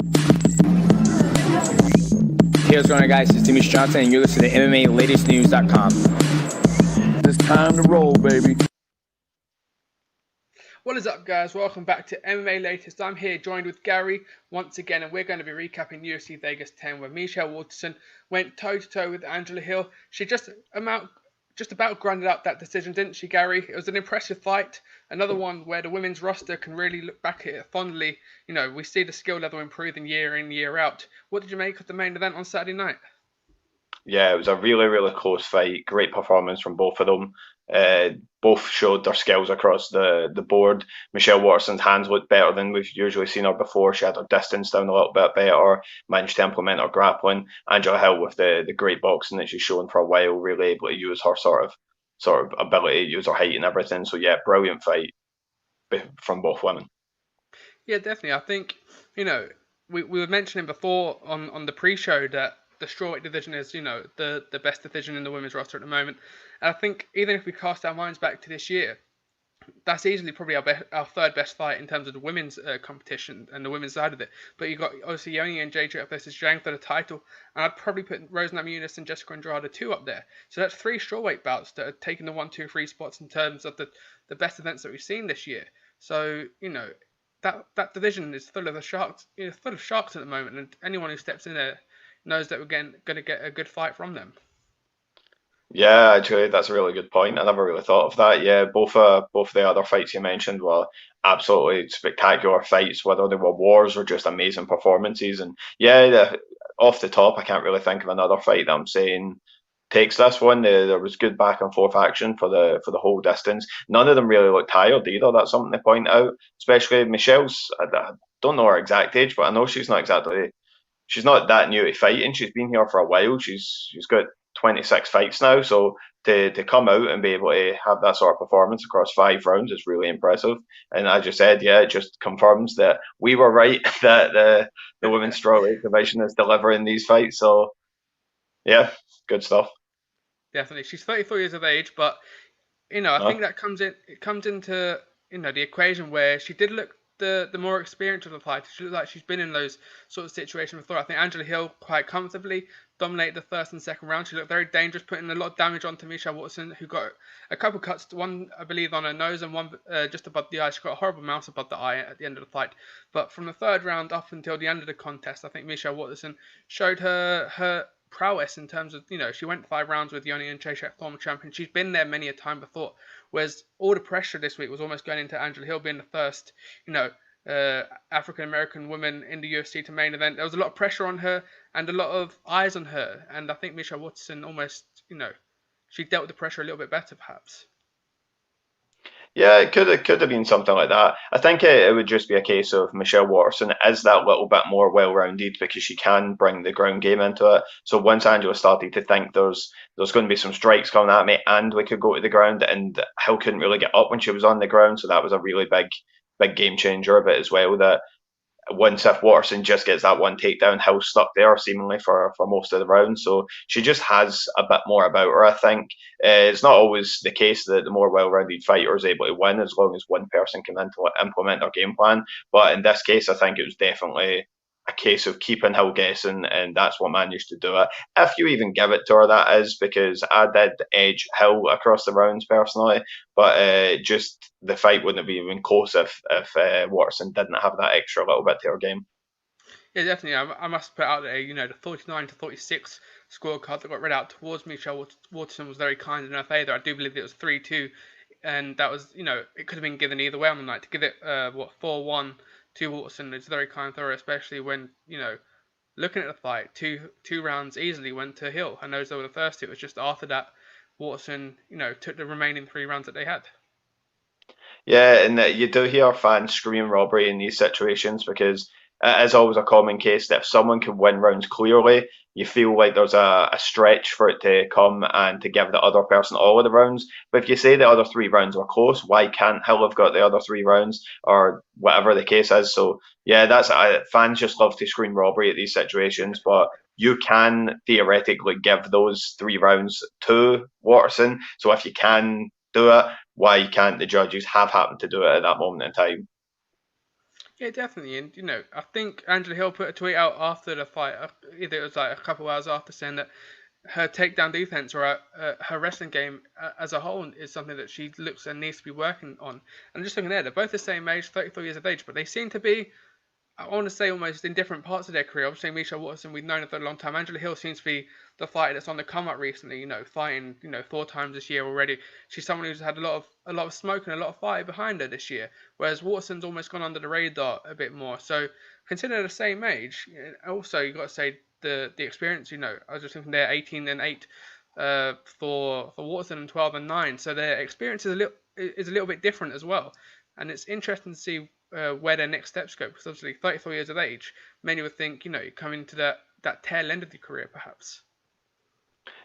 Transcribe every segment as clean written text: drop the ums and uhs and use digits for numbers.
Hey, what's going on, guys? It's Demetrius Johnson, and you're listening to MMALatestNews.com. It's time to roll, baby. What is up, guys? Welcome back to MMA Latest. I'm here joined with Gary once again, and we're going to be recapping UFC Vegas 10, where Michelle Waterson went toe-to-toe with Andrea Lee. She just about grinded out that decision, didn't she, Gary? It was an impressive fight. Another one where the women's roster can really look back at it fondly. You know, we see the skill level improving year in, year out. What did you make of the main event on Saturday night? Yeah, it was a really, really close fight. Great performance from both of them. Both showed their skills across the board. Michelle Waterson's hands looked better than we've usually seen her before. She had her distance down a little bit better, managed to implement her grappling. Angela Hill with the great boxing that she's shown for a while, really able to use her sort of ability, use her height and everything. So yeah, brilliant fight from both women. Yeah, definitely. I think, you know, we were mentioning before on the pre-show that the strawweight division is, you know, the best division in the women's roster at the moment. And I think even if we cast our minds back to this year, that's easily probably our third best fight in terms of the women's competition and the women's side of it. But you've got obviously Yoni and JJ versus Zhang for the title, and I'd probably put Rose Namajunas and Jessica Andrade 2 up there. So that's 3 strawweight bouts that are taking the 1, 2, 3 spots in terms of the best events that we've seen this year. So, you know, that division is full of the sharks, full of sharks at the moment, and anyone who steps in there knows that we're going to get a good fight from them. Yeah, actually, that's a really good point. I never really thought of that. Yeah, both the other fights you mentioned were absolutely spectacular fights, whether they were wars or just amazing performances. And yeah, off the top, I can't really think of another fight that I'm saying takes this one. There was good back and forth action for the whole distance. None of them really looked tired either. That's something to point out. Especially Michelle's. I don't know her exact age, but I know she's not that new to fighting. She's been here for a while. She's got 26 fights now. So to come out and be able to have that sort of performance across 5 rounds is really impressive. And as you said, yeah, it just confirms that we were right that the women's strawweight division is delivering these fights. So yeah, good stuff. Definitely, she's 34 years of age, but you know, I think that comes into, you know, the equation where she did look the more experienced of the fighters. She looked like she's been in those sort of situations before. I think Angela Hill quite comfortably dominated the first and second round. She looked very dangerous, putting a lot of damage onto Michelle Waterson, who got a couple cuts, one I believe on her nose and one just above the eye. She got a horrible mouse above the eye at the end of the fight. But from the third round up until the end of the contest, I think Michelle Waterson showed her prowess in terms of, you know, she went 5 rounds with Yoni and Cheshire, former champion. She's been there many a time before. Whereas all the pressure this week was almost going into Angela Hill being the first, you know, African American woman in the UFC to main event. There was a lot of pressure on her and a lot of eyes on her. And I think Michelle Waterson almost, you know, she dealt with the pressure a little bit better, perhaps. Yeah, it could have been something like that. I think it would just be a case of Michelle Waterson is that little bit more well-rounded because she can bring the ground game into it. So once Angela started to think there's going to be some strikes coming at me and we could go to the ground, and Hill couldn't really get up when she was on the ground, so that was a really big game changer of it as well. That once if Waterson just gets that one takedown, Hill's stuck there seemingly for most of the round. So she just has a bit more about her, I think. It's not always the case that the more well-rounded fighter is able to win as long as one person can implement their game plan. But in this case, I think it was definitely a case of keeping Hill guessing, and that's what managed to do it. If you even give it to her, that is, because I did edge Hill across the rounds personally, but just the fight wouldn't have been close if Watson didn't have that extra little bit to her game. Yeah, definitely. I must put out there, you know, the 49-46 scorecard that got read out towards Michelle Waterson was very kind enough either. I do believe it was 3-2, and that was, you know, it could have been given either way on the night. To give it, 4-1 to Waterson is very kind of her, especially when, you know, looking at the fight, two rounds easily went to Hill, and those were the first two. It was just after that, Waterson, you know, took the remaining 3 rounds that they had. Yeah, and you do hear fans scream robbery in these situations because it is always a common case that if someone can win rounds clearly, you feel like there's a stretch for it to come and to give the other person all of the rounds. But if you say the other 3 rounds were close, why can't Hill have got the other 3 rounds or whatever the case is? So yeah, that's fans just love to scream robbery at these situations, but you can theoretically give those 3 rounds to Watterson. So if you can do it, why can't the judges have happened to do it at that moment in time? Yeah, definitely. And I think Angela Hill put a tweet out after the fight. Either it was like a couple hours after, saying that her takedown defense or her wrestling game as a whole is something that she looks and needs to be working on. And just looking there, they're both the same age, 34 years of age, but they seem to be, I want to say, almost in different parts of their career. Obviously, Michelle Waterson, we've known her for a long time. Angela Hill seems to be the fighter that's on the come up recently. Fighting 4 times this year already. She's someone who's had a lot of smoke and a lot of fire behind her this year. Whereas Waterson's almost gone under the radar a bit more. So considering the same age, also you got to say the experience. I was just thinking they're 18 and 8 for Waterson and 12 and 9. So their experience is a little bit different as well. And it's interesting to see where their next steps go, because obviously 34 years of age, many would think, you're coming to that tail end of your career, perhaps.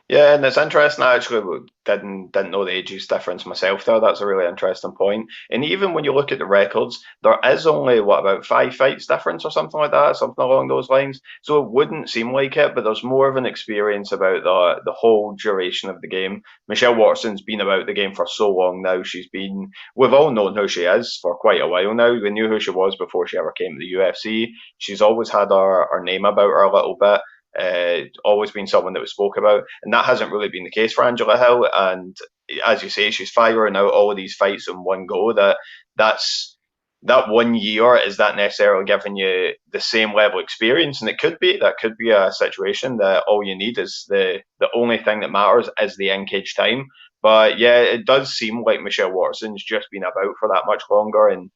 Yeah, and it's interesting. I actually didn't know the ages difference myself there. That's a really interesting point. And even when you look at the records, there is only what, about 5 fights difference or something like that, something along those lines. So it wouldn't seem like it, but there's more of an experience about the whole duration of the game. Michelle Watson's been about the game for so long now. We've all known who she is for quite a while now. We knew who she was before she ever came to the UFC. She's always had our name about her a little bit. Always been someone that was spoke about, and that hasn't really been the case for Angela Hill. And as you say, she's firing out all of these fights in one go. That 1 year, is that necessarily giving you the same level of experience? And that could be a situation that all you need is the only thing that matters is the in cage time. But yeah, it does seem like Michelle Watson's just been about for that much longer, and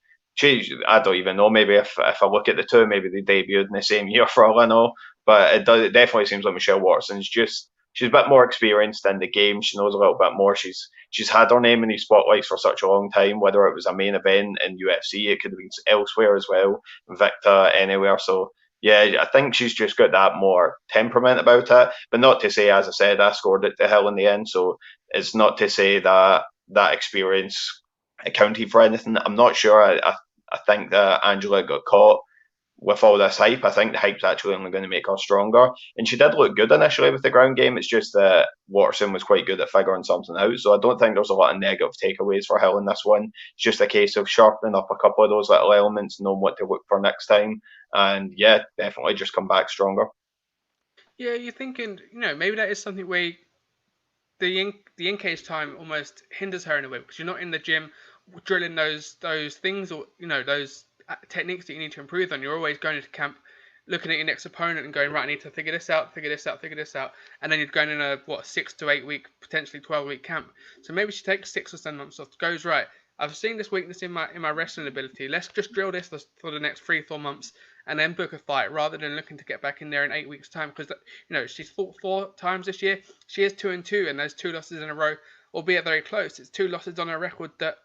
I don't even know. Maybe if I look at the two, maybe they debuted in the same year for all I know. But it definitely seems like Michelle Watson's she's a bit more experienced in the game. She knows a little bit more. She's had her name in these spotlights for such a long time. Whether it was a main event in UFC, it could have been elsewhere as well, Victa, anywhere. So yeah, I think she's just got that more temperament about it. But not to say, as I said, I scored it to Hill in the end. So it's not to say that that experience accounted for anything. I'm not sure. I think that Angela got caught with all this hype. I think the hype's actually only going to make her stronger. And she did look good initially with the ground game. It's just that Watson was quite good at figuring something out. So I don't think there's a lot of negative takeaways for Hill in this one. It's just a case of sharpening up a couple of those little elements, knowing what to look for next time. And yeah, definitely just come back stronger. Yeah, you're thinking, maybe that is something where the in cage time almost hinders her in a way, because you're not in the gym drilling those things, or those techniques that you need to improve on. You're always going into camp, looking at your next opponent and going, right, I need to figure this out, figure this out, figure this out, and then you're going in a 6 to 8 week, potentially 12-week camp. So maybe she takes 6 or 7 months off. Goes, right, I've seen this weakness in my wrestling ability. Let's just drill this for the next 3-4 months, and then book a fight, rather than looking to get back in there in 8 weeks' time. Because she's fought 4 times this year. She is 2-2, and those 2 losses in a row, albeit very close. It's 2 losses on her record that,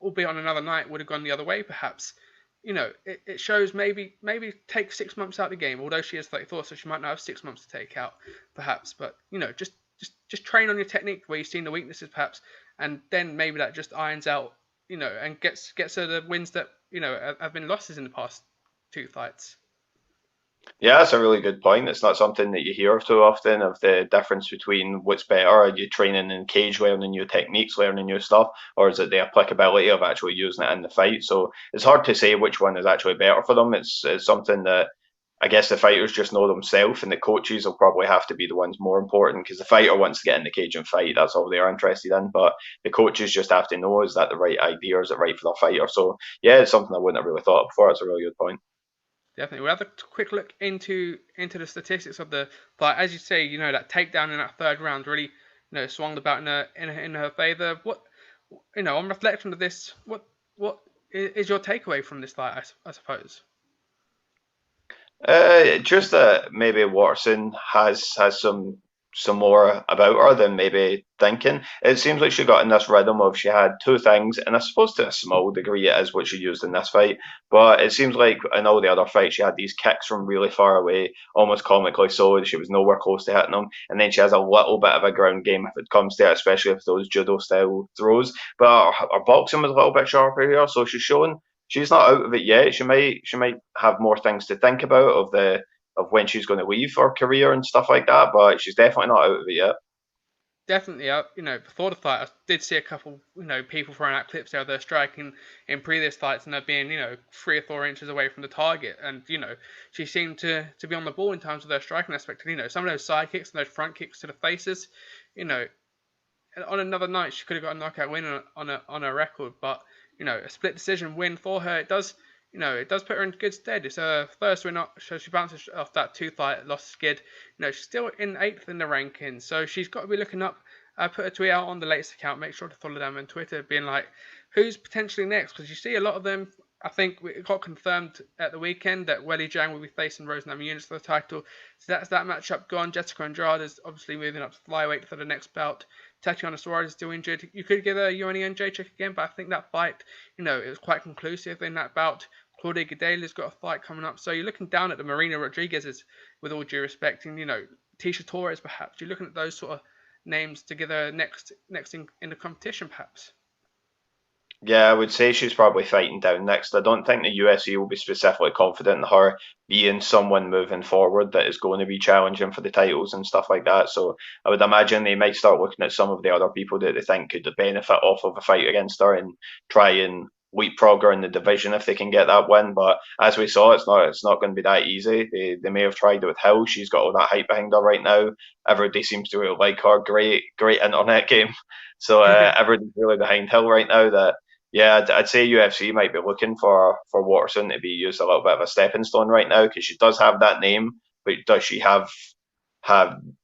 albeit on another night, would have gone the other way, perhaps. It shows maybe take 6 months out of the game, although she is 34, so she might not have 6 months to take out, perhaps. But just train on your technique where you've seen the weaknesses, perhaps, and then maybe that just irons out, and gets her the wins that have been losses in the past 2 fights. Yeah, that's a really good point. It's not something that you hear too often, of the difference between what's better. Are you training in cage, learning new techniques, learning new stuff, or is it the applicability of actually using it in the fight? So it's hard to say which one is actually better for them. It's something that I guess the fighters just know themselves, and the coaches will probably have to be the ones more important, because the fighter wants to get in the cage and fight. That's all they're interested in. But the coaches just have to know, is that the right idea? Is it right for the fighter? So yeah, it's something I wouldn't have really thought of before. It's a really good point. Definitely. We'll have a quick look into the statistics of the fight. As you say, that takedown in that third round really, swung the bat in her favor. What, on reflection of this, what is your takeaway from this fight? I suppose. Just that maybe Watson has some more about her than maybe thinking. It seems like she got in this rhythm of, she had two things, and I suppose to a small degree it is what she used in this fight. But it seems like in all the other fights she had these kicks from really far away, almost comically so. She was nowhere close to hitting them, and then she has a little bit of a ground game if it comes to it, especially with those judo style throws. But her boxing was a little bit sharper here, so she's showing she's not out of it yet. She might have more things to think about of when she's going to leave her career and stuff like that, but she's definitely not out of it yet. Definitely, before the fight, I did see a couple, people throwing out clips there of their striking in previous fights, and they're being, 3 or 4 inches away from the target, and she seemed to be on the ball in terms of their striking aspect. And some of those side kicks and those front kicks to the faces, you know, on another night she could have got a knockout win on a record, but a split decision win for her, it does put her in good stead. It's her first win, so she bounces off that 2 fight lost skid. She's still in 8th in the rankings, so she's got to be looking up. I put a tweet out on the latest account. Make sure to follow them on Twitter, being like, who's potentially next? Because you see a lot of them. I think it got confirmed at the weekend that Weili Zhang will be facing Rose Namajunas for the title. So that's that matchup gone. Jessica Andrade is obviously moving up to flyweight for the next bout. Tatiana Suarez is still injured. You could give a UNE check again, but I think that fight, it was quite conclusive in that bout. Claudia Gadelia's got a fight coming up. So you're looking down at the Marina Rodriguez's, with all due respect, and Tisha Torres perhaps. You're looking at those sort of names to get her next in the competition perhaps. Yeah, I would say she's probably fighting down next. I don't think the UFC will be specifically confident in her being someone moving forward that is going to be challenging for the titles and stuff like that. So I would imagine they might start looking at some of the other people that they think could benefit off of a fight against her and try and leapfrog her in the division if they can get that win. But as we saw, it's not going to be that easy. They may have tried it with Hill. She's got all that hype behind her right now. Everybody seems to really like her. Great internet game. So everybody's really behind Hill right now. That yeah, I'd say UFC might be looking for Waterson to be used a little bit of a stepping stone right now because she does have that name, but does she have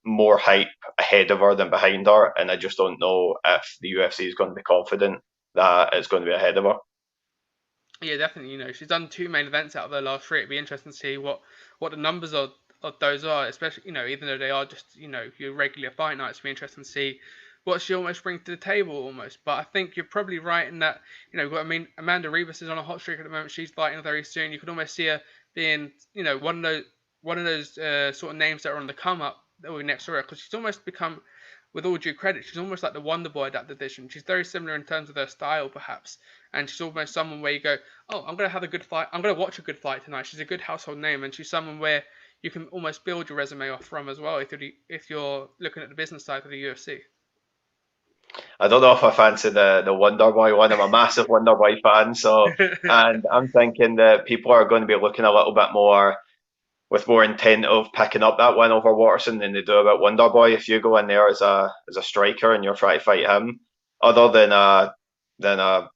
more hype ahead of her than behind her? And I just don't know if the UFC is going to be confident that it's going to be ahead of her. Yeah, definitely. She's done 2 main events out of the last 3. It'd be interesting to see what the numbers of those are, especially even though they are just your regular fight nights. It'd be interesting to see what she almost brings to the table almost. But I think you're probably right in that we've got, Amanda Ribas is on a hot streak at the moment. She's fighting very soon. You could almost see her being one of those sort of names that are on the come up that will be next to her, because she's almost become, with all due credit, she's almost like the Wonder Boy of that division. She's very similar in terms of her style, perhaps, and she's almost someone where you go, oh, I'm going to have a good fight. I'm going to watch a good fight tonight. She's a good household name, and she's someone where you can almost build your resume off from as well if you're looking at the business side of the UFC. I don't know if I fancy the Wonder Boy one. I'm a massive Wonder Boy fan, so and I'm thinking that people are going to be looking a little bit more with more intent of picking up that win over Watterson than they do about Wonder Boy. If you go in there as a striker and you're trying to fight him, other than the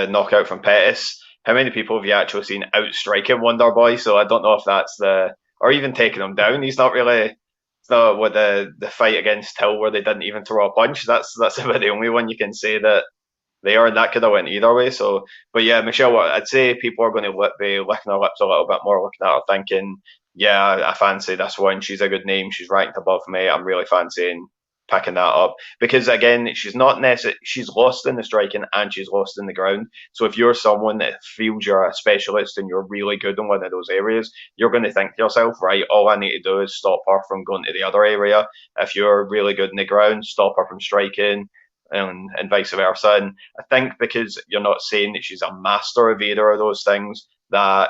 knockout from Pettis, how many people have you actually seen outstriking Wonder Boy? So I don't know if that's or even taking him down. He's not really. It's not what the fight against Hill where they didn't even throw a punch. That's about the only one you can say that they are, and that could have went either way. So, but yeah, Michelle, I'd say people are going to be licking their lips a little bit more, looking at her, thinking, yeah, I fancy this one. She's a good name. She's ranked above me. I'm really fancying picking that up because again, she's not necessarily she's lost in the striking and she's lost in the ground. So if you're someone that feels you're a specialist and you're really good in one of those areas, you're going to think to yourself, right, all I need to do is stop her from going to the other area. If you're really good in the ground, stop her from striking and vice versa. And I think because you're not saying that she's a master of either of those things, that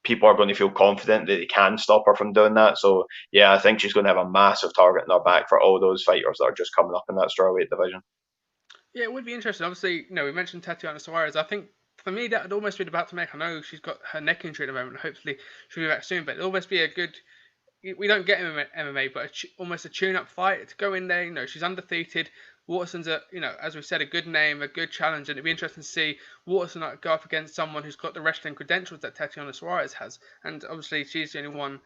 people are going to feel confident that they can stop her from doing that. So yeah, I think she's going to have a massive target in her back for all those fighters that are just coming up in that strawweight division. Yeah, it would be interesting. Obviously, we mentioned Tatiana Suarez. I think for me that would almost be about to make. I know she's got her neck injury at the moment. Hopefully she'll be back soon. But it'll almost be a good. We don't get MMA, but almost a tune-up fight to go in there. She's undefeated. Waterson's as we said, a good name, a good challenge, and it'd be interesting to see Waterson go up against someone who's got the wrestling credentials that Tatiana Suarez has. And obviously, she's the only one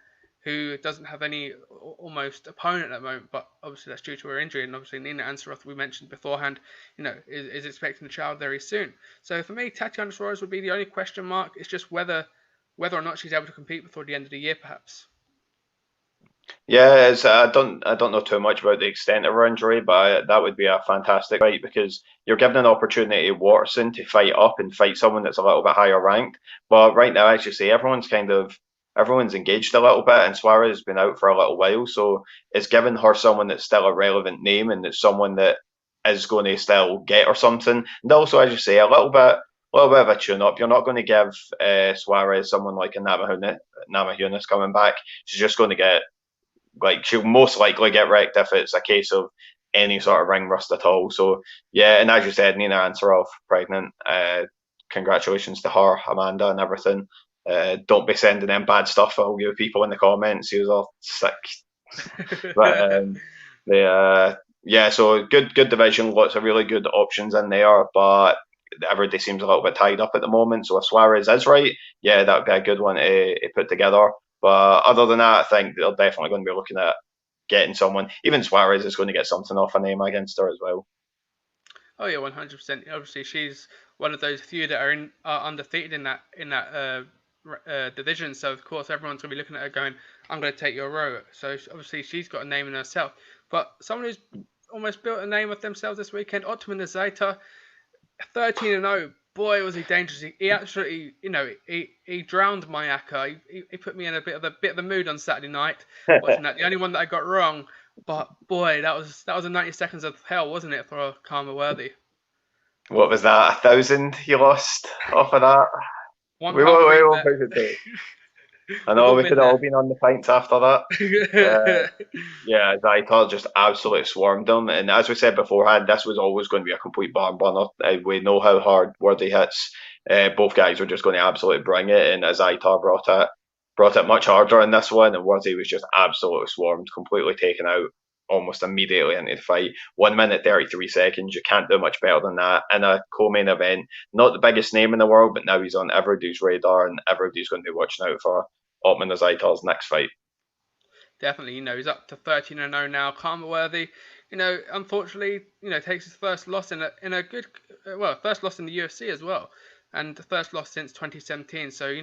who doesn't have any almost opponent at the moment, but obviously that's due to her injury. And obviously, Nina Ansaroff, we mentioned beforehand, is expecting a child very soon. So for me, Tatiana Suarez would be the only question mark. It's just whether or not she's able to compete before the end of the year, perhaps. Yeah, I don't know too much about the extent of her injury, but that would be a fantastic fight because you're giving an opportunity to Watson to fight up and fight someone that's a little bit higher ranked. But right now, as you say, everyone's engaged a little bit, and Suarez has been out for a little while, so it's given her someone that's still a relevant name and that's someone that is going to still get her something. And also, as you say, a little bit of a tune-up. You're not going to give Suarez someone like a Namajunas coming back. She's just going to get like she'll most likely get wrecked if it's a case of any sort of ring rust at all. So yeah, and as you said, Nina Ansaroff pregnant. Congratulations to her, Amanda, and everything. Don't be sending them bad stuff, all you people in the comments. She was all sick. But yeah, so good division, lots of really good options in there, but everybody seems a little bit tied up at the moment. So if Suarez is right, yeah, that would be a good one to put together. But other than that, I think they're definitely going to be looking at getting someone. Even Suarez is going to get something off a name against her as well. Oh yeah, 100%. Obviously, she's one of those few that are undefeated in that division. So of course, everyone's gonna be looking at her going, "I'm gonna take your row." So obviously, she's got a name in herself. But someone who's almost built a name of themselves this weekend, Ottman Azaitar, 13-0. Boy, was he dangerous! He actually, he drowned Mayaka. He put me in a bit of the mood on Saturday night watching that. The only one that I got wrong, but boy, that was a 90 seconds of hell, wasn't it, for Karma Worthy? What was that? 1,000 he lost off of that? One We can't won't, we believe won't that. push it to it. I We've know all we been could all there. been on the pints after that. Yeah, Zaita just absolutely swarmed them. And as we said beforehand, this was always going to be a complete barn burner. We know how hard Worthy hits. Both guys were just going to absolutely bring it, and Zaita brought it much harder in this one, and Worthy was just absolutely swarmed, completely taken out almost immediately into the fight. 1 minute 33 seconds. You can't do much better than that in a co-main event. Not the biggest name in the world, but now he's on everybody's radar, and everybody's going to be watching out for Ottman Azaitar's next fight. Definitely, he's up to 13-0 now. Karma Worthy, unfortunately, takes his first loss in a good, first loss in the UFC as well, and the first loss since 2017. So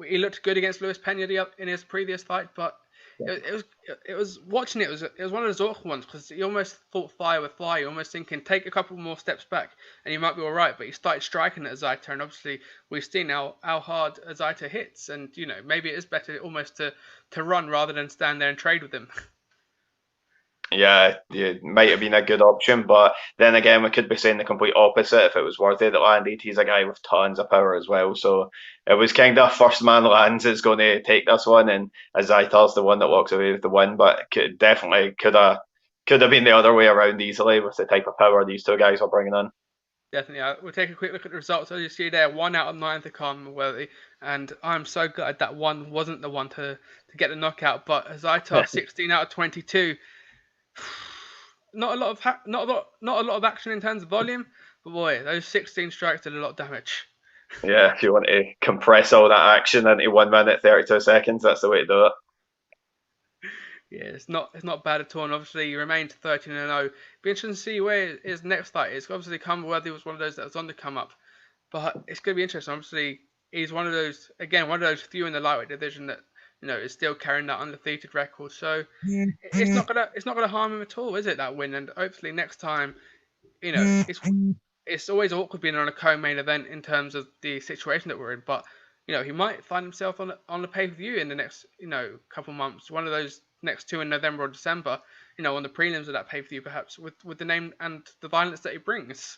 he looked good against Luis Pena in his previous fight, but it was watching it was one of those awkward ones because he almost fought fire with fire. You're almost thinking take a couple more steps back and you might be all right, but he started striking at Azaitar, and obviously we've seen how hard Azaitar hits, and maybe it is better almost to run rather than stand there and trade with him. Yeah, it might have been a good option, but then again, we could be saying the complete opposite if it was Worthy that landed. He's a guy with tons of power as well, so it was kind of first man lands is going to take this one, and Azaitar's the one that walks away with the win. But definitely could have been the other way around easily with the type of power these two guys are bringing in. Definitely. We'll take a quick look at the results. As you see there, 1 out of 9 to Karma Worthy, and I'm so glad that one wasn't the one to get the knockout. But Azaitar, 16 out of 22. Not a lot of action in terms of volume, but boy, those 16 strikes did a lot of damage. Yeah, if you want to compress all that action into 1 minute 32 seconds, that's the way to do it. Yeah, it's not bad at all. And obviously, he remained 13-0. Be interesting to see where his next fight is. Obviously, Karma Worthy was one of those that was on the come up, but it's going to be interesting. Obviously, he's one of those few in the lightweight division that is still carrying that undefeated record. So it's not gonna harm him at all, is it, that win? And hopefully next time, it's always awkward being on a co-main event in terms of the situation that we're in. But he might find himself on the pay-per-view in the next couple months. One of those next two in November or December. On the prelims of that pay-per-view, perhaps with the name and the violence that he brings.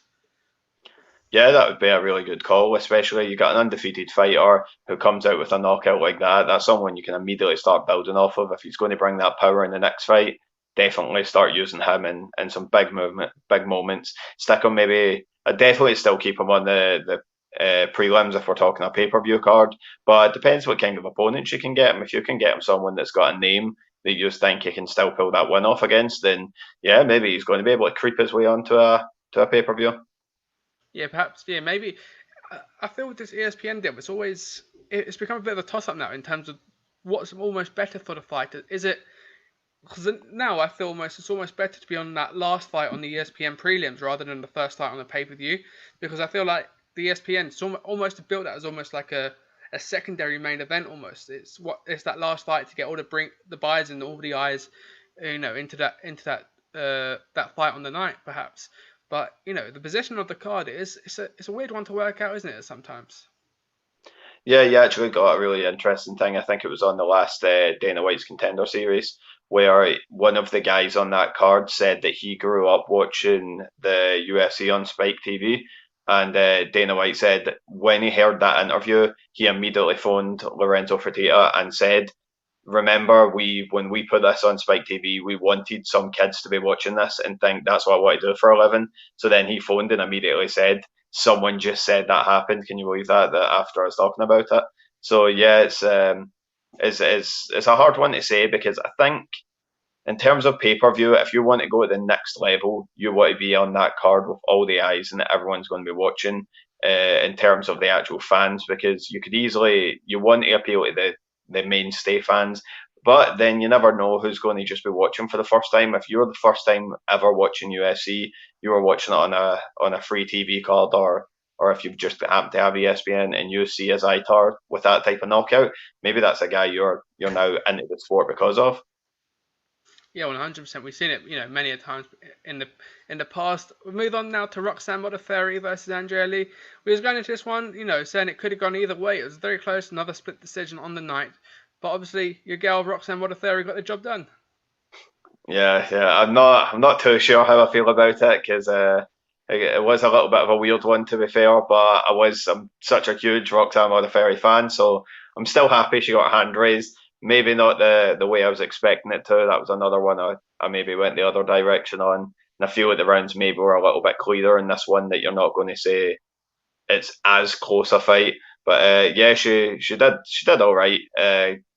Yeah, that would be a really good call, especially you got an undefeated fighter who comes out with a knockout like that. That's someone you can immediately start building off of. If he's going to bring that power in the next fight, definitely start using him in some big moments. Stick him maybe. I'd definitely still keep him on the prelims if we're talking a pay-per-view card. But it depends what kind of opponents you can get him. If you can get him someone that's got a name that you just think he can still pull that win off against, then yeah, maybe he's going to be able to creep his way onto a pay-per-view. Yeah, perhaps. Yeah, maybe. I feel with this ESPN deal, it's become a bit of a toss-up now in terms of what's almost better for the fighter. Is it because now I feel it's almost better to be on that last fight on the ESPN prelims rather than the first fight on the pay-per-view, because I feel like the ESPN almost built that as almost like a secondary main event almost. It's that last fight to get all the buyers and all the eyes, into that fight on the night perhaps. But the position of the card it's a weird one to work out, isn't it? Sometimes. Yeah, you actually got a really interesting thing. I think it was on the last Dana White's Contender Series, where one of the guys on that card said that he grew up watching the UFC on Spike TV. And Dana White said when he heard that interview, he immediately phoned Lorenzo Fertitta and said, remember when we put this on Spike TV, we wanted some kids to be watching this and think that's what I want to do for a living. So then he phoned and immediately said, "Someone just said that happened." Can you believe that? That after I was talking about it. So yeah, it's a hard one to say because I think in terms of pay per view, if you want to go to the next level, you want to be on that card with all the eyes and everyone's going to be watching. In terms of the actual fans, because you want to appeal to the mainstay fans, but then you never know who's going to just be watching for the first time. If you're the first time ever watching UFC, you were watching it on a free TV card, or if you've just happened to have ESPN and you see Azaitar with that type of knockout, maybe that's a guy you're now into the sport because of. Yeah, 100%. We've seen it, many a times in the past. We move on now to Roxanne Modafferi versus Andrea Lee. We was going into this one, saying it could have gone either way. It was very close, another split decision on the night. But obviously, your girl Roxanne Modafferi got the job done. Yeah. I'm not too sure how I feel about it because it was a little bit of a weird one to be fair. But I'm such a huge Roxanne Modafferi fan, so I'm still happy she got her hand raised. Maybe not the way I was expecting it to. That was another one I maybe went the other direction on. And I feel like the rounds maybe were a little bit clearer in this one that you're not going to say it's as close a fight. But yeah, she did all right.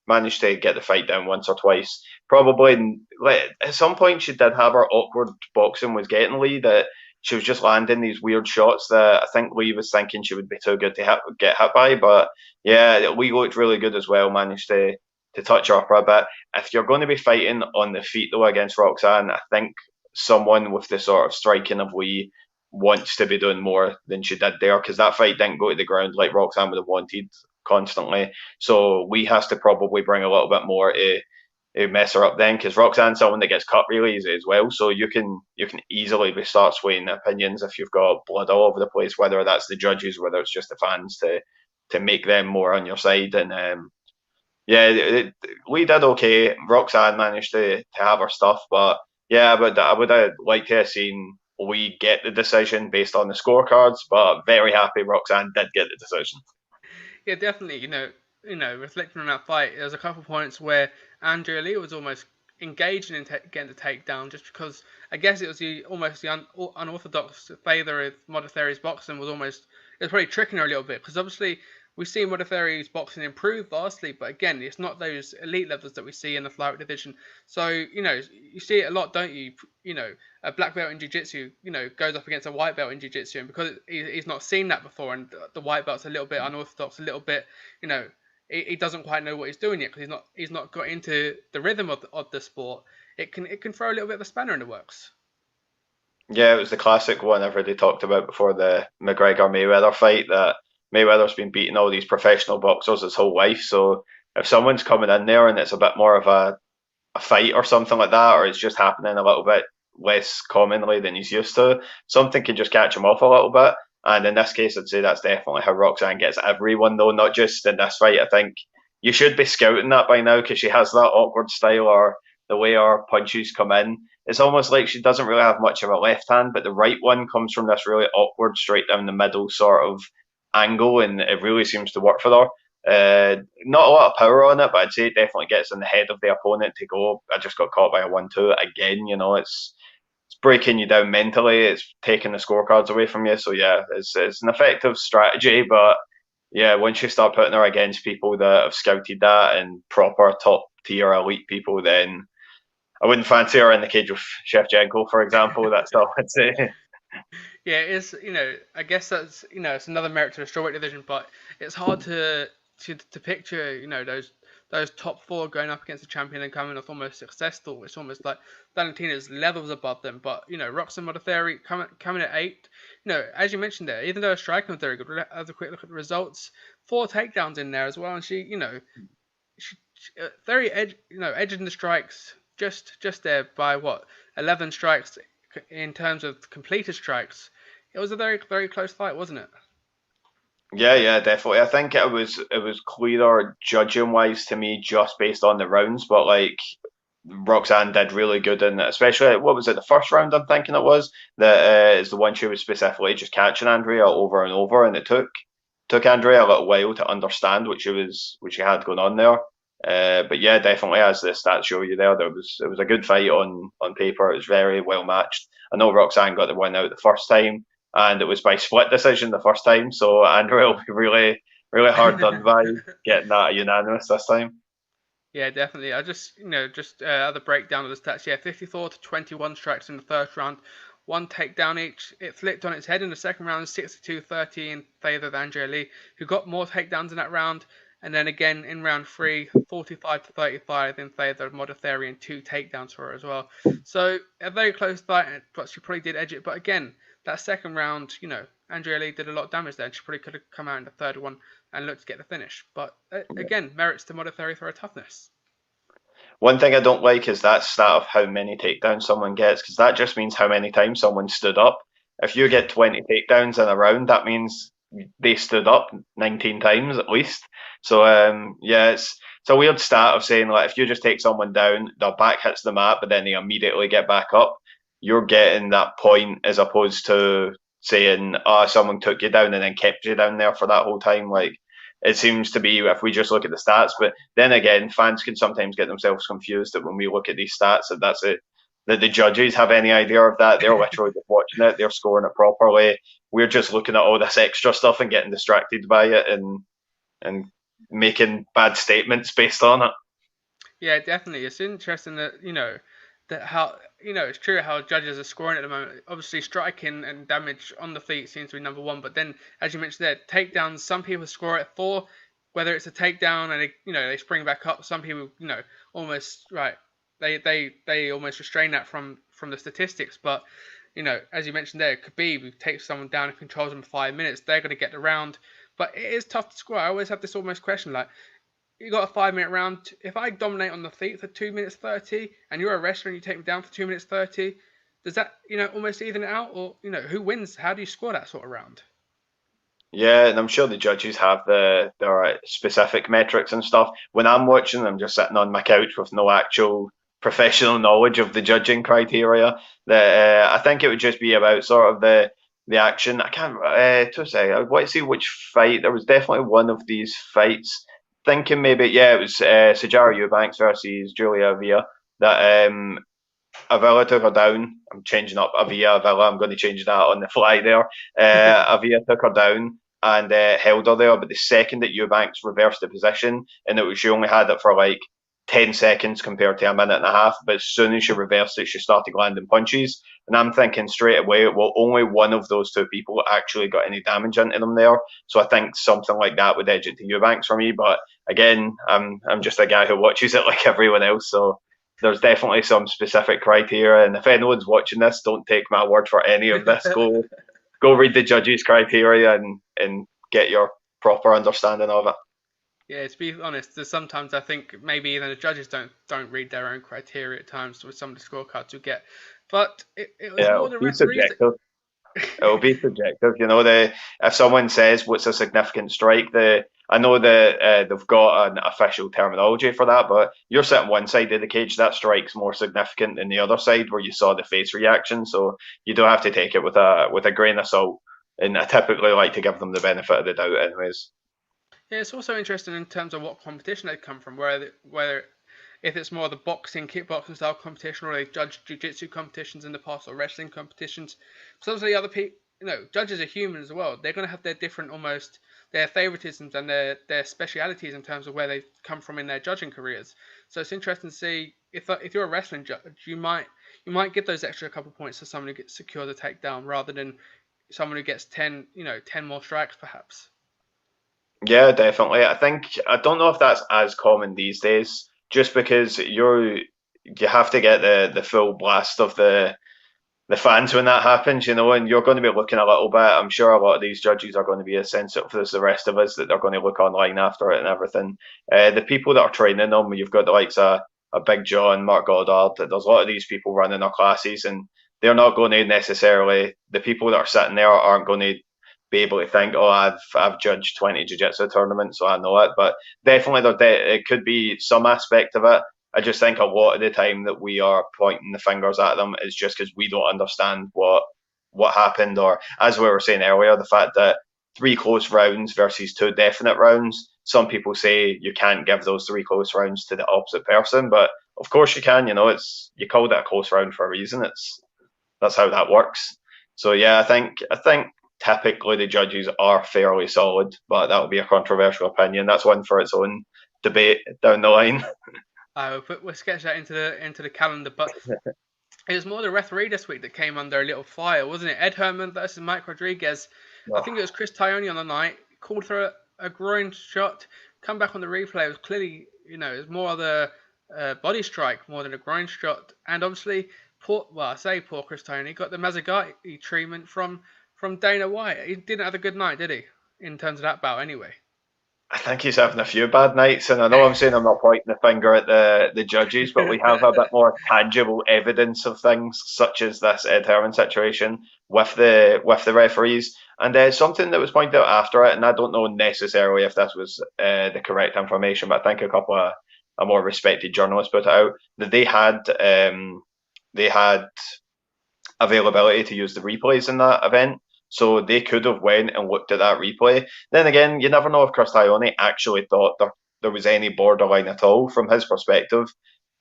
Managed to get the fight down once or twice. Probably like, at some point she did have her awkward boxing was getting Lee that she was just landing these weird shots that I think Lee was thinking she would be too good to get hit by. But yeah, Lee looked really good as well. Managed to touch her up a bit. If you're going to be fighting on the feet though against Roxanne, I think someone with the sort of striking of Lee wants to be doing more than she did there because that fight didn't go to the ground like Roxanne would have wanted constantly. So Lee has to probably bring a little bit more to mess her up then because Roxanne's someone that gets cut really easy as well. So you can easily start swaying opinions if you've got blood all over the place, whether that's the judges, whether it's just the fans to make them more on your side. And yeah, we did okay. Roxanne managed to have her stuff, but yeah, I would have liked to have seen we get the decision based on the scorecards. But very happy Roxanne did get the decision. Yeah, definitely. Reflecting on that fight, there was a couple of points where Andrea Lee was almost engaging in getting the takedown, just because I guess it was almost the unorthodox favour of Modafferi's boxing it was probably tricking her a little bit because obviously we've seen Modafferi's boxing improve vastly, but again, it's not those elite levels that we see in the flyweight division. So you see it a lot, don't you? A black belt in jiu-jitsu, goes up against a white belt in jiu-jitsu, and because he's not seen that before, and the white belt's a little bit unorthodox, a little bit, he doesn't quite know what he's doing yet because he's not got into the rhythm of the sport. It can throw a little bit of a spanner in the works. Yeah, it was the classic one I've already talked about before the McGregor Mayweather fight that Mayweather's been beating all these professional boxers his whole life. So if someone's coming in there and it's a bit more of a fight or something like that, or it's just happening a little bit less commonly than he's used to, something can just catch him off a little bit. And in this case, I'd say that's definitely how Roxanne gets everyone, though, not just in this fight. I think you should be scouting that by now because she has that awkward style or the way her punches come in. It's almost like she doesn't really have much of a left hand, but the right one comes from this really awkward, straight down the middle sort of angle, and it really seems to work for her. Not a lot of power on it, but I'd say it definitely gets in the head of the opponent to go. I just got caught by a 1-2 again. It's breaking you down mentally. It's taking the scorecards away from you. So yeah, it's an effective strategy, but yeah, once you start putting her against people that have scouted that and proper top tier elite people, then I wouldn't fancy her in the cage with Shevchenko, for example. That's all I'd say. Yeah, it's I guess that's it's another merit to the strawweight division, but it's hard to picture those top four going up against a champion and coming off almost successful. It's almost like Valentina's levels above them, but Roxanne Modafferi coming at eight. As you mentioned there, even though her striking was very good, we'll have a quick look at the results. 4 takedowns in there as well, and she very edging the strikes just there by what 11 strikes in terms of completed strikes. It was a very, very close fight, wasn't it? Yeah, definitely. I think it was clearer judging wise to me just based on the rounds, but like Roxanne did really good in it, especially what was it, the first round I'm thinking it was that is the one she was specifically just catching Andrea over and over, and it took Andrea a little while to understand what she had going on there. But yeah, definitely, as the stats show you there, it was a good fight on paper. It was very well matched. I know Roxanne got the win out the first time, and it was by split decision the first time. So Andrea will be really hard done by getting that unanimous this time. Yeah, definitely. I just, just other breakdown of the stats. Yeah, 54 to 21 strikes in the first round, one takedown each. It flipped on its head in the second round, 62-30 in favor of Andrea Lee, who got more takedowns in that round. And then again in round three, 45 to 35 in favor of Modafferi and two takedowns for her as well. So a very close fight, but she probably did edge it. But again, that second round, Andrea Lee did a lot of damage there. And she probably could have come out in the third one and looked to get the finish. But again, merits to Modafferi for her toughness. One thing I don't like is that stat of how many takedowns someone gets, because that just means how many times someone stood up. If you get 20 takedowns in a round, that means they stood up 19 times at least. So yeah, it's a weird stat of saying like if you just take someone down, their back hits the mat, but then they immediately get back up. You're getting that point as opposed to saying, "Oh, someone took you down and then kept you down there for that whole time." Like it seems to be if we just look at the stats. But then again, fans can sometimes get themselves confused that when we look at these stats, that the judges have any idea of that. They're literally just watching it, they're scoring it properly. We're just looking at all this extra stuff and getting distracted by it and making bad statements based on it. Yeah, definitely. It's interesting that that how it's true how judges are scoring at the moment. Obviously, striking and damage on the feet seems to be number one, but then as you mentioned there, takedowns. Some people score at four, whether it's a takedown and they spring back up. Some people almost right they almost restrain that from the statistics, but. As you mentioned there, Khabib takes someone down and controls them for 5 minutes. They're going to get the round, but it is tough to score. I always have this almost question like, you got a 5 minute round. If I dominate on the feet for 2 minutes 30, and you're a wrestler and you take me down for 2 minutes 30, does that almost even it out, or who wins? How do you score that sort of round? Yeah, and I'm sure the judges have their specific metrics and stuff. When I'm watching, I'm just sitting on my couch with no actual professional knowledge of the judging criteria. That I think it would just be about sort of the action. I can't to say. I want to see which fight. There was definitely one of these fights. Thinking maybe it was Sajara Eubanks versus Julia Avila that Avila took her down. I'm changing up Avila. I'm going to change that on the fly there. Avila took her down and held her there. But the second that Eubanks reversed the position, and she only had it for like 10 seconds compared to a minute and a half. But as soon as she reversed it, she started landing punches. And I'm thinking straight away, well, only one of those two people actually got any damage into them there. So I think something like that would edge it to Eubanks for me. But again, I'm just a guy who watches it like everyone else. So there's definitely some specific criteria. And if anyone's watching this, don't take my word for any of this. Go read the judges' criteria and get your proper understanding of it. Yeah, to be honest, there's sometimes I think maybe even the judges don't read their own criteria at times with some of the scorecards we get. But it was Yeah, more it'll the be referees. subjective. It'll be subjective. If someone says what's a significant strike, I know that they've got an official terminology for that, but you're sitting one side of the cage, that strike's more significant than the other side where you saw the face reaction. So you do have to take it with a grain of salt. And I typically like to give them the benefit of the doubt, anyways. Yeah, it's also interesting in terms of what competition they come from, whether if it's more the boxing, kickboxing style competition, or they've judged jiu-jitsu competitions in the past or wrestling competitions. Because obviously other people, judges are human as well. They're going to have their different, almost their favoritisms and their specialities in terms of where they've come from in their judging careers. So it's interesting to see if you're a wrestling judge, you might give those extra couple points to someone who gets secure the takedown rather than someone who gets 10 more strikes perhaps. Yeah, definitely. I don't know if that's as common these days, just because you have to get the full blast of the fans when that happens, and you're going to be looking a little bit. I'm sure a lot of these judges are going to be as sensitive as the rest of us that they're going to look online after it and everything. The people that are training them, you've got the likes of Big John, Mark Goddard. There's a lot of these people running their classes, and they're not going to necessarily. The people that are sitting there aren't going to be able to think, oh, I've judged 20 jiu-jitsu tournaments, so I know it. But definitely, it could be some aspect of it. I just think a lot of the time that we are pointing the fingers at them is just because we don't understand what happened, or as we were saying earlier, the fact that three close rounds versus two definite rounds, some people say you can't give those 3 close rounds to the opposite person, but of course you can. You called it a close round for a reason. That's how that works. So yeah, I think typically the judges are fairly solid, but that will be a controversial opinion. That's one for its own debate down the line. We'll sketch that into the calendar. But it was more the referee this week that came under a little fire, wasn't it? Ed Herman versus Mike Rodriguez. I think it was Chris Tione on the night, called for a groin shot. Come back on the replay, it was clearly, it was more of a body strike more than a groin shot. And obviously, poor Chris Tione got the Mazzagatti treatment from Dana White. He didn't have a good night, did he? In terms of that bout, anyway. I think he's having a few bad nights, and I know I'm saying I'm not pointing the finger at the judges, but we have a bit more tangible evidence of things, such as this Ed Herman situation with the referees. And something that was pointed out after it, and I don't know necessarily if this was the correct information, but I think a couple of a more respected journalists put it out that they had availability to use the replays in that event. So they could have went and looked at that replay. Then again, you never know if Chris Tione actually thought there was any borderline at all from his perspective.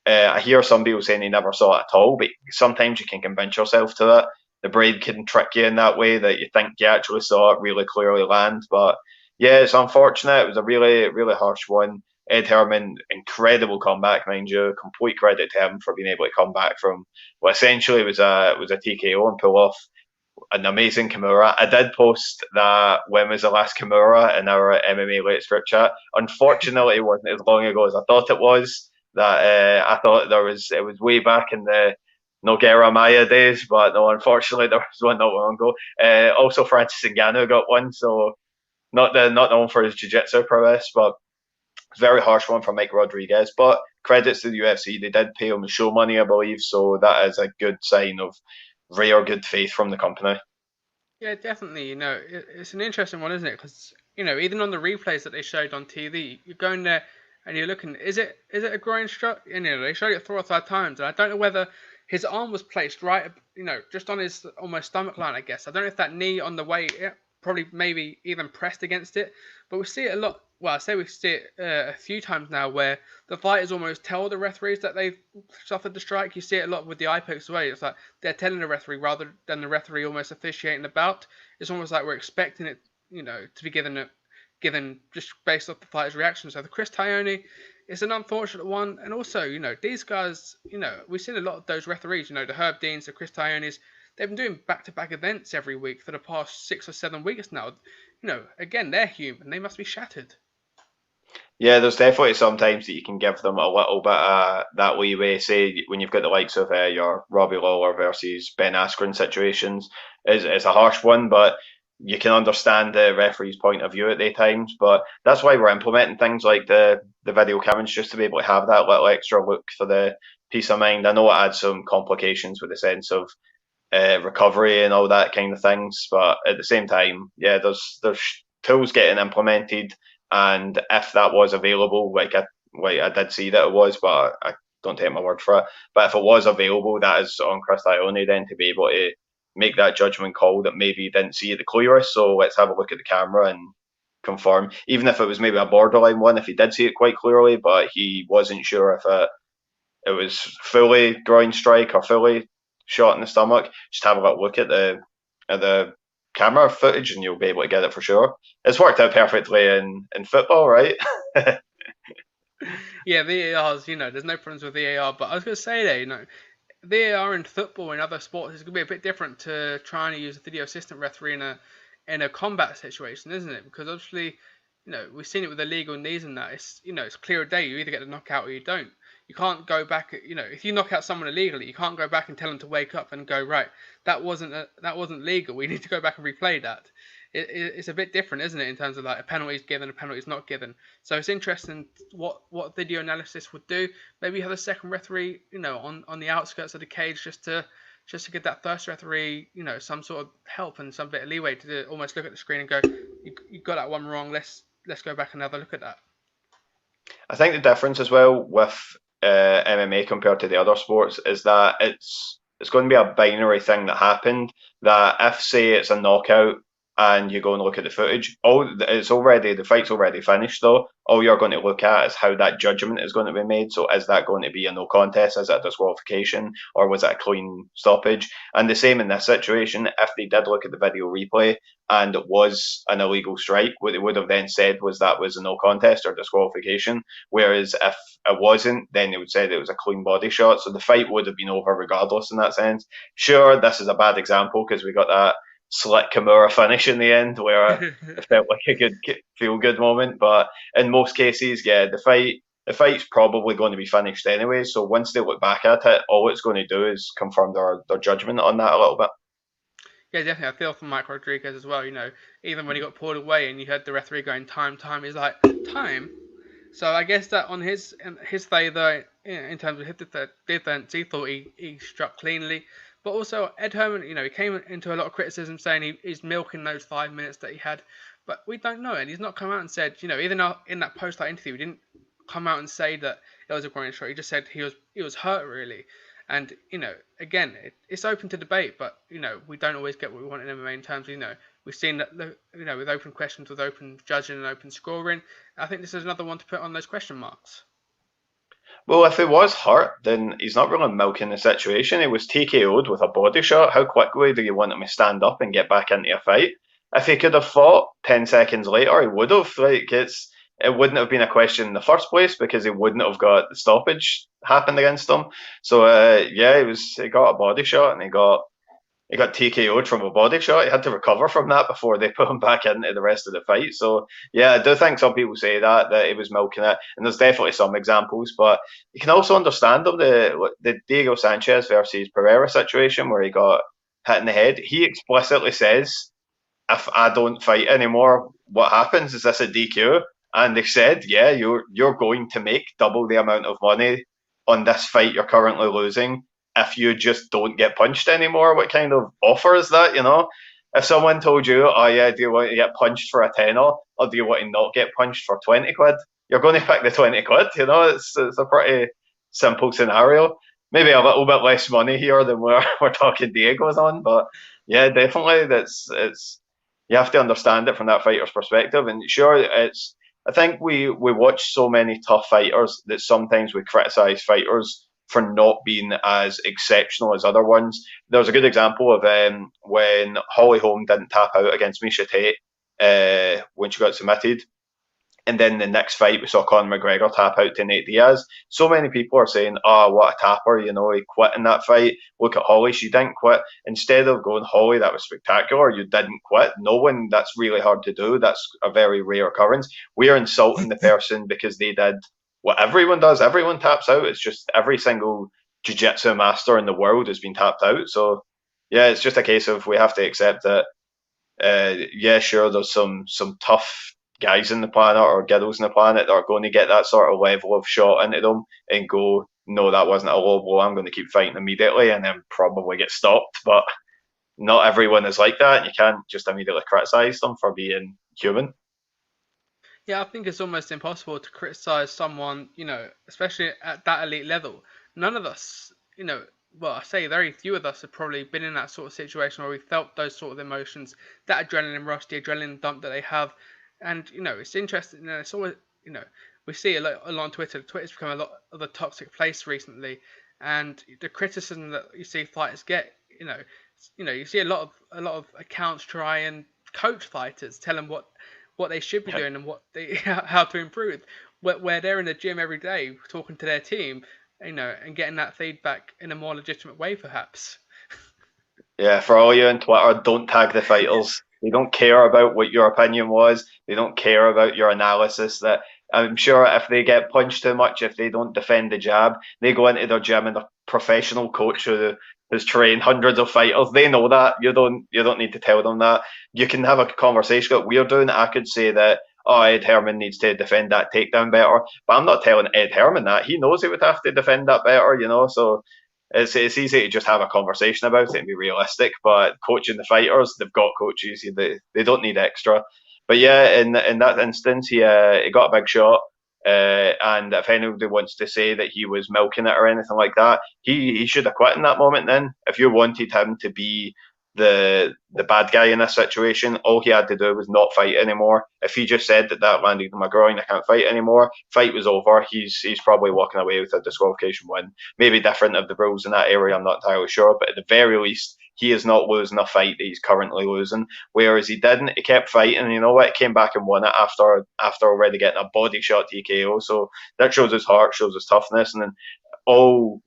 I hear some people saying he never saw it at all, but sometimes you can convince yourself to that. The brain can trick you in that way that you think you actually saw it really clearly land. But yeah, it's unfortunate. It was a really, really harsh one. Ed Herman, incredible comeback, mind you. Complete credit to him for being able to come back from what essentially was a TKO and pull off an amazing Kimura. I did post that when was the last Kimura in our MMA Latest group chat. Unfortunately, it wasn't as long ago as I thought it was. That I thought it was way back in the Nogueira Maya days, but no, unfortunately there was one not long ago. Also, Francis Ngannou got one, so not known for his jiu-jitsu prowess, but very harsh one for Mike Rodriguez. But credits to the UFC, they did pay him show money, I believe, so that is a good sign of rare good faith from the company. Yeah, definitely. It's an interesting one, isn't it? Because even on the replays that they showed on TV, you're going there and you're looking. Is it a groin shot? They showed it 4 or 5 times, and I don't know whether his arm was placed right, just on his almost stomach line. I guess I don't know if that knee on the way, probably maybe even pressed against it. But we see it a lot. Well, I say we see it a few times now where the fighters almost tell the referees that they've suffered the strike. You see it a lot with the eye pokes away. It's like they're telling the referee rather than the referee almost officiating the bout. It's almost like we're expecting it, to be given just based off the fighter's reaction. So the Chris Tione is an unfortunate one. And also, these guys, we've seen a lot of those referees, the Herb Deans, the Chris Tiones, they've been doing back-to-back events every week for the past 6 or 7 weeks now. Again, they're human. They must be shattered. Yeah, there's definitely sometimes that you can give them a little bit of that leeway. Say when you've got the likes of your Robbie Lawler versus Ben Askren situations, is a harsh one, but you can understand the referee's point of view at the times. But that's why we're implementing things like the video cameras, just to be able to have that little extra look for the peace of mind. I know it adds some complications with the sense of recovery and all that kind of things, but at the same time, yeah, there's tools getting implemented. And if that was available, like I did see that it was, but I don't take my word for it. But if it was available, that is on Chris Ione then to be able to make that judgment call that maybe he didn't see it the clearest. So let's have a look at the camera and confirm. Even if it was maybe a borderline one, if he did see it quite clearly, but he wasn't sure if it was fully groin strike or fully shot in the stomach, just have a little look at the camera footage and you'll be able to get it for sure. It's worked out perfectly in football, right? Yeah, VAR's, there's no problems with VAR, but I was going to say there, VAR in football and other sports is going to be a bit different to trying to use a video assistant referee in a combat situation, isn't it? Because obviously, we've seen it with illegal knees and that. It's clear as day. You either get the knockout or you don't. You can't go back. If you knock out someone illegally, you can't go back and tell them to wake up and go, right, that wasn't legal. We need to go back and replay that. It's a bit different, isn't it, in terms of like a penalty is given, a penalty is not given. So it's interesting what video analysis would do. Maybe have a second referee, on the outskirts of the cage just to give that first referee, some sort of help and some bit of leeway to almost look at the screen and go, you got that one wrong. Let's go back and have a look at that. I think the difference as well with MMA compared to the other sports is that it's going to be a binary thing that happened. That if say it's a knockout, and you go and look at the footage, the fight's already finished though. All you're going to look at is how that judgment is going to be made. So is that going to be a no contest? Is it a disqualification? Or was it a clean stoppage? And the same in this situation, if they did look at the video replay and it was an illegal strike, what they would have then said was that was a no contest or disqualification. Whereas if it wasn't, then they would say that it was a clean body shot. So the fight would have been over regardless in that sense. Sure, this is a bad example because we got that slick Kimura finish in the end where it felt like a good feel good moment. But in most cases, yeah, the fight's probably going to be finished anyway. So once they look back at it, all it's going to do is confirm their judgment on that a little bit. Yeah, definitely. I feel for Mike Rodriguez as well. Even when he got pulled away and you heard the referee going time, he's like time. So I guess that on his favour, in terms of his defense, he thought he struck cleanly. But also Ed Herman, he came into a lot of criticism saying he's milking those 5 minutes that he had. But we don't know, and he's not come out and said, even in that post-fight interview, he didn't come out and say that it was a groin shot. He just said he was hurt really. And again, it's open to debate, but we don't always get what we want in MMA in terms of we've seen that with open questions, with open judging and open scoring. I think this is another one to put on those question marks. Well, if he was hurt, then he's not really milking the situation. He was TKO'd with a body shot. How quickly do you want him to stand up and get back into a fight? If he could have fought 10 seconds later, he would have. It wouldn't have been a question in the first place because he wouldn't have got the stoppage happened against him. So yeah, he got a body shot and he got TKO'd from a body shot. He had to recover from that before they put him back into the rest of the fight. So yeah, I do think some people say that he was milking it, and there's definitely some examples, but you can also understand them. The Diego Sanchez versus Pereira situation where he got hit in the head. He explicitly says, "If I don't fight anymore, what happens? Is this a DQ?" And they said, "Yeah, you're going to make double the amount of money on this fight you're currently losing if you just don't get punched anymore." What kind of offer is that, If someone told you, "Oh yeah, do you want to get punched for a tenner, or do you want to not get punched for 20 quid?" You're going to pick the 20 quid, It's a pretty simple scenario. Maybe a little bit less money here than we're talking Diego's on, but yeah, definitely it's you have to understand it from that fighter's perspective. And sure, I think we watch so many tough fighters that sometimes we criticize fighters for not being as exceptional as other ones. There's a good example of when Holly Holm didn't tap out against Miesha Tate when she got submitted. And then the next fight, we saw Conor McGregor tap out to Nate Diaz. So many people are saying, "Oh, what a tapper, he quit in that fight. Look at Holly, she didn't quit." Instead of going, "Holly, that was spectacular, you didn't quit." No one, that's really hard to do. That's a very rare occurrence. We are insulting the person because they did what everyone does. Everyone taps out. It's just every single jiu-jitsu master in the world has been tapped out. So, yeah, it's just a case of we have to accept that, yeah, sure, there's some tough guys in the planet or girls in the planet that are going to get that sort of level of shot into them and go, "No, that wasn't a low blow, I'm going to keep fighting immediately," and then probably get stopped. But not everyone is like that. You can't just immediately criticize them for being human. Yeah, I think it's almost impossible to criticize someone, especially at that elite level. None of us, well, I say very few of us have probably been in that sort of situation where we felt those sort of emotions, that adrenaline rush, the adrenaline dump that they have. And, it's interesting, it's always, we see a lot on Twitter. Twitter's become a lot of a toxic place recently. And the criticism that you see fighters get, you see a lot of accounts try and coach fighters, tell them what they should be doing and how to improve. Where they're in the gym every day talking to their team, and getting that feedback in a more legitimate way, perhaps. Yeah, for all you on Twitter, don't tag the fighters. They don't care about what your opinion was. They don't care about your analysis. That I'm sure if they get punched too much, if they don't defend the jab, they go into their gym and a professional coach who has trained hundreds of fighters. They know that. You don't need to tell them that. You can have a conversation. What we're doing, I could say that, "Oh, Ed Herman needs to defend that takedown better," but I'm not telling Ed Herman that. He knows he would have to defend that better, So it's easy to just have a conversation about it and be realistic. But coaching the fighters, they've got coaches. They don't need extra. But yeah, in that instance, he got a big shot. And if anybody wants to say that he was milking it or anything like that, he should have quit in that moment. Then, if you wanted him to be the bad guy in this situation. All he had to do was not fight anymore. If he just said that landed in my groin, I can't fight anymore, fight was over. He's probably walking away with a disqualification win. Maybe different of the rules in that area, I'm not entirely sure, but at the very least, he is not losing a fight that he's currently losing. Whereas he didn't, he kept fighting, and you know what? He came back and won it after already getting a body shot TKO. So that shows his heart, shows his toughness, and then all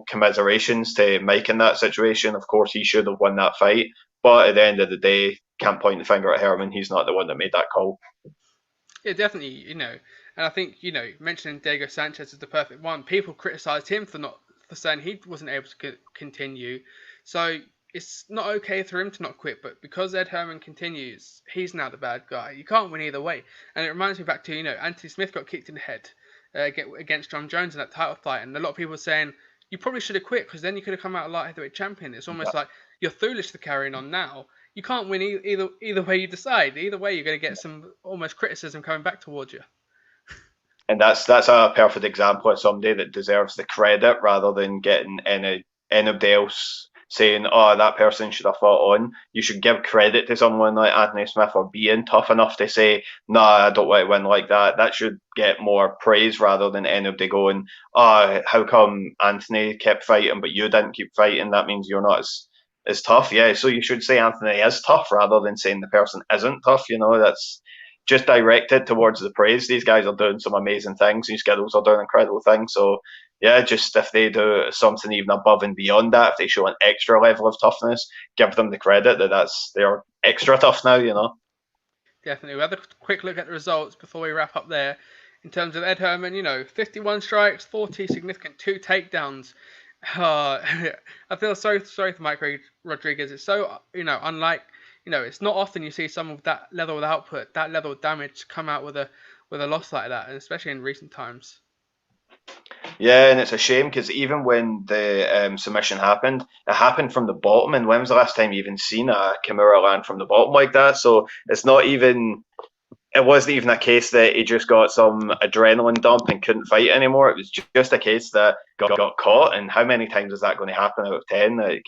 commiserations to Mike in that situation. Of course, he should have won that fight, but at the end of the day, can't point the finger at Herman. He's not the one that made that call. Yeah, definitely. And I think mentioning Diego Sanchez is the perfect one. People criticised him for saying he wasn't able to continue. So it's not okay for him to not quit, but because Ed Herman continues, he's now the bad guy. You can't win either way. And it reminds me back to Anthony Smith got kicked in the head against John Jones in that title fight, and a lot of people were saying you probably should have quit because then you could have come out a light heavyweight champion. It's almost like you're foolish for carrying on now. You can't win either way you decide. Either way, you're going to get some almost criticism coming back towards you. And that's a perfect example of somebody that deserves the credit rather than getting anybody else saying, oh, that person should have fought on. You should give credit to someone like Anthony Smith for being tough enough to say, nah, I don't want to win like that. That should get more praise rather than anybody going, oh, how come Anthony kept fighting but you didn't keep fighting? That means you're not as tough. Yeah, so you should say Anthony is tough rather than saying the person isn't tough. That's just directed towards the praise. These guys are doing some amazing things. These girls are doing incredible things. So yeah, just if they do something even above and beyond that, if they show an extra level of toughness, give them the credit that they're extra tough now. Definitely. We'll have a quick look at the results before we wrap up there. In terms of Ed Herman, 51 strikes, 40 significant, 2 takedowns. I feel sorry for Mike Rodriguez. It's so, unlike, it's not often you see someone with that level of output, that level of damage come out with a loss like that, and especially in recent times. Yeah, and it's a shame because even when the submission happened, it happened from the bottom. And when was the last time you even seen a Kimura land from the bottom like that? So it wasn't even a case that he just got some adrenaline dump and couldn't fight anymore. It was just a case that got caught. And how many times is that going to happen out of 10? Like,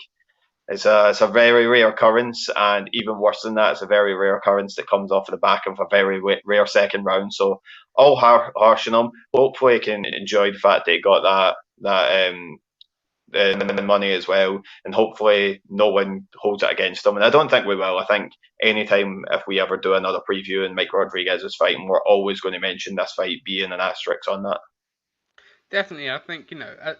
it's a very rare occurrence, and even worse than that, it's a very rare occurrence that comes off the back of a very rare second round. So all harsh on him. Hopefully, he can enjoy the fact that he got the money as well, and hopefully no one holds it against him. And I don't think we will. I think anytime if we ever do another preview and Mike Rodriguez is fighting, we're always going to mention this fight being an asterisk on that. Definitely, I think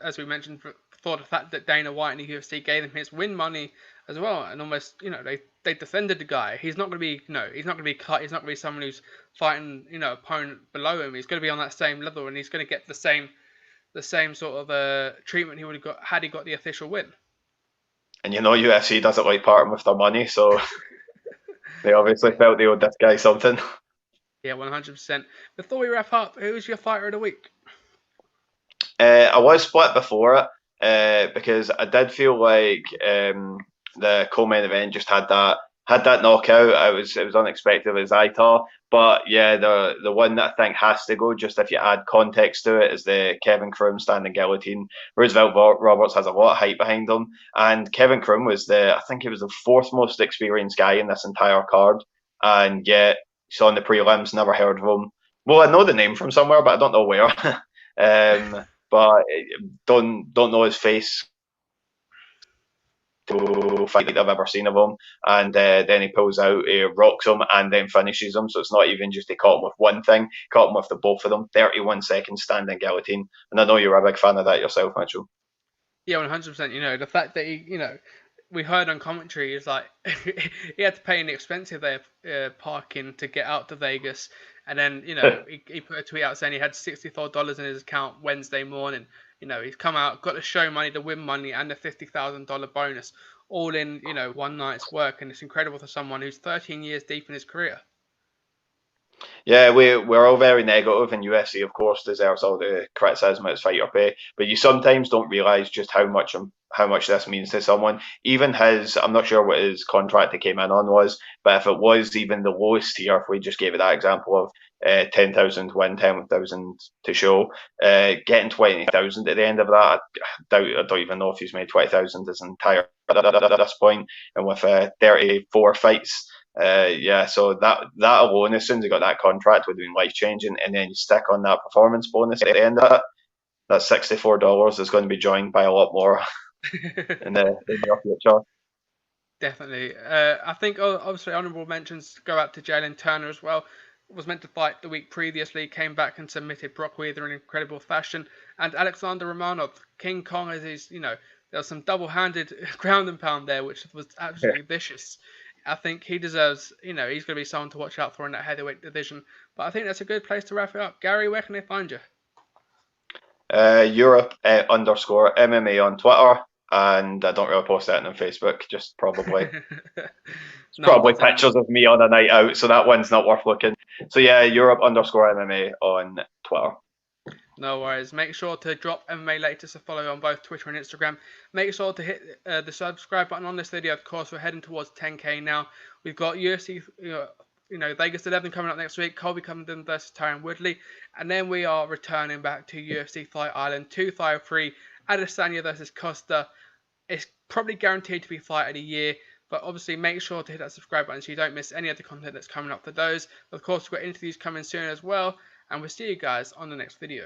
as we mentioned, for the fact that Dana White and the UFC gave him his win money as well, and almost they defended the guy. He's not going to be he's not going to be cut. He's not going to be someone who's fighting opponent below him. He's going to be on that same level, and he's going to get the same sort of treatment he would have got had he got the official win. And UFC doesn't like parting with their money, so they obviously felt they owed this guy something. Yeah, 100%. Before we wrap up, who's your fighter of the week? I was split before it because I did feel like the co-main event just had that knockout. It was unexpected with Azaitar, but yeah, the one that I think has to go, just if you add context to it, is the Kevin Croom standing guillotine. Roosevelt Roberts has a lot of hype behind him, and Kevin Croom was I think he was the 4th most experienced guy in this entire card, and yet saw in the prelims, never heard of him. Well, I know the name from somewhere, but I don't know where. But don't know his face to fight like I've ever seen of him, and then he pulls out, he rocks him, and then finishes him. So it's not even just he caught him with one thing, caught him with the both of them. 31 seconds standing guillotine, and I know you're a big fan of that yourself, Mitchell. Yeah, 100%. The fact that he, we heard on commentary is like he had to pay an expensive parking to get out to Vegas. And then, he put a tweet out saying he had $64 in his account Wednesday morning. He's come out, got the show money, the win money, and the $50,000 bonus, all in, one night's work. And it's incredible for someone who's 13 years deep in his career. Yeah, we're all very negative, and UFC, of course, deserves all the criticism it's fighter pay. But you sometimes don't realise just how much this means to someone. Even I'm not sure what his contract he came in on was, but if it was even the lowest tier, if we just gave it that example of 10,000 win, 10,000 to show. Getting 20,000 at the end of that, I don't even know if he's made 20,000 his entire at this point. And with 34 fights, yeah, so that alone, as soon as he got that contract, would have been life changing. And then you stick on that performance bonus at the end of it. That $64 is going to be joined by a lot more in the near future. Definitely. I think obviously honourable mentions go out to Jalen Turner as well. Was meant to fight the week previously, came back and submitted Brock Weather in incredible fashion. And Alexander Romanov, King Kong, as he's, there was some double-handed ground and pound there, which was absolutely vicious. I think he deserves, he's going to be someone to watch out for in that heavyweight division. But I think that's a good place to wrap it up. Gary, where can they find you? Europe _ MMA on Twitter, and I don't really post that on Facebook, just probably probably pictures of me on a night out, so that one's not worth looking. So yeah, Europe _ MMA on Twitter. No worries. Make sure to drop MMA Latest a follow on both Twitter and Instagram. Make sure to hit the subscribe button on this video. Of course, we're heading towards 10k now. We've got UFC, Vegas 11 coming up next week. Colby Covington versus Tyron Woodley, and then we are returning back to UFC Fight Island 253. Adesanya versus Costa. It's probably guaranteed to be fight of the year. But obviously, make sure to hit that subscribe button so you don't miss any of the content that's coming up for those. Of course, we've got interviews coming soon as well. And we'll see you guys on the next video.